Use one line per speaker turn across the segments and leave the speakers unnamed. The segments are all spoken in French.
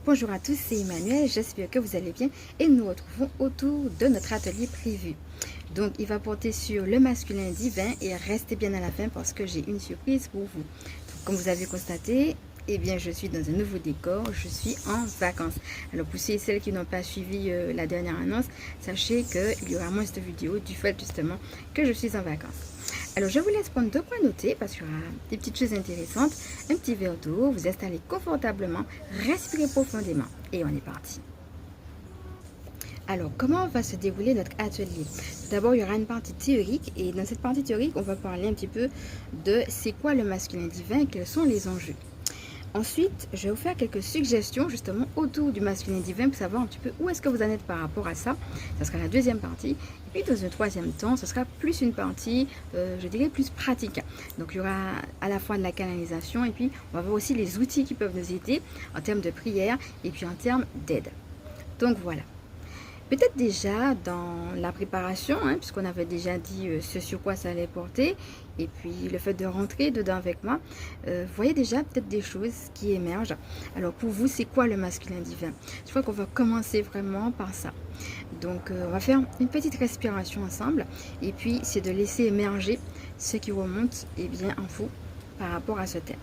Bonjour à tous, c'est Emmanuel, j'espère que vous allez bien et nous nous retrouvons autour de notre atelier prévu. Donc il va porter sur le masculin divin et restez bien à la fin parce que j'ai une surprise pour vous. Donc, comme vous avez constaté, eh bien je suis dans un nouveau décor, je suis en vacances. Alors pour ceux et celles qui n'ont pas suivi la dernière annonce, sachez qu'il y aura moins de vidéos du fait justement que je suis en vacances. Alors je vous laisse prendre de quoi noter parce qu'il y aura des petites choses intéressantes, un petit verre d'eau, vous installez confortablement, respirez profondément et on est parti. Alors comment va se dérouler notre atelier? D'abord il y aura une partie théorique et dans cette partie théorique on va parler un petit peu de c'est quoi le masculin divin et quels sont les enjeux. Ensuite, je vais vous faire quelques suggestions justement autour du masculin divin pour savoir un petit peu où est-ce que vous en êtes par rapport à ça. Ça sera la deuxième partie. Et puis dans un troisième temps, ce sera plus une partie, je dirais, plus pratique. Donc il y aura à la fois de la canalisation et puis on va voir aussi les outils qui peuvent nous aider en termes de prière et puis en termes d'aide. Donc voilà. Peut-être déjà dans la préparation, puisqu'on avait déjà dit ce sur quoi ça allait porter, et puis le fait de rentrer dedans avec moi, vous voyez déjà peut-être des choses qui émergent. Alors pour vous, c'est quoi le masculin divin? Je crois qu'on va commencer vraiment par ça. Donc on va faire une petite respiration ensemble, et puis c'est de laisser émerger ce qui remonte en vous par rapport à ce thème.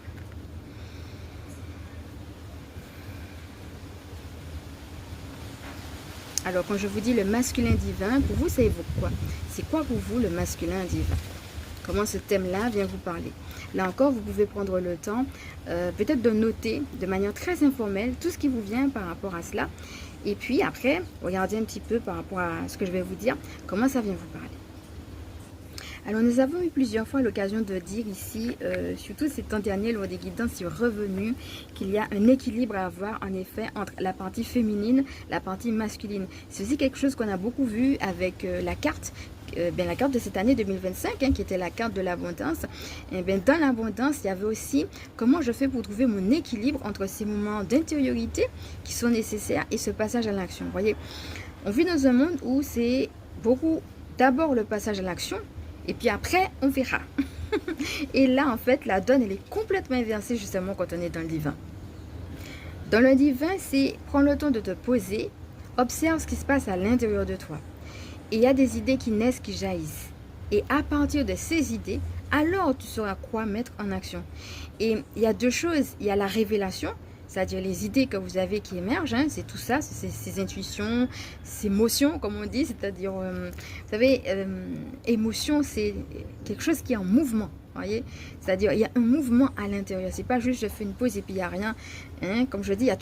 Alors, quand je vous dis le masculin divin, pour vous, ça évoque quoi? C'est quoi pour vous le masculin divin? Comment ce thème-là vient vous parler? Là encore, vous pouvez prendre le temps peut-être de noter de manière très informelle tout ce qui vous vient par rapport à cela. Et puis après, regardez un petit peu par rapport à ce que je vais vous dire, comment ça vient vous parler. Alors nous avons eu plusieurs fois l'occasion de dire ici, surtout ces temps derniers lors des guidances sur revenus, qu'il y a un équilibre à avoir en effet entre la partie féminine, la partie masculine. C'est aussi quelque chose qu'on a beaucoup vu avec la carte de cette année 2025, qui était la carte de l'abondance. Dans l'abondance, il y avait aussi comment je fais pour trouver mon équilibre entre ces moments d'intériorité qui sont nécessaires et ce passage à l'action. Vous voyez, on vit dans un monde où c'est beaucoup d'abord le passage à l'action, et puis après, on verra. Et là, en fait, la donne, elle est complètement inversée justement quand on est dans le divin. Dans le divin, c'est prendre le temps de te poser, observe ce qui se passe à l'intérieur de toi. Et il y a des idées qui naissent, qui jaillissent. Et à partir de ces idées, alors tu sauras quoi mettre en action. Et il y a deux choses. Il y a la révélation, c'est-à-dire les idées que vous avez qui émergent, c'est tout ça, c'est ces intuitions, ces émotions, comme on dit, c'est-à-dire, vous savez, émotion, c'est quelque chose qui est en mouvement, voyez, c'est-à-dire, il y a un mouvement à l'intérieur, c'est pas juste je fais une pause et puis il n'y a rien, comme je dis, il y a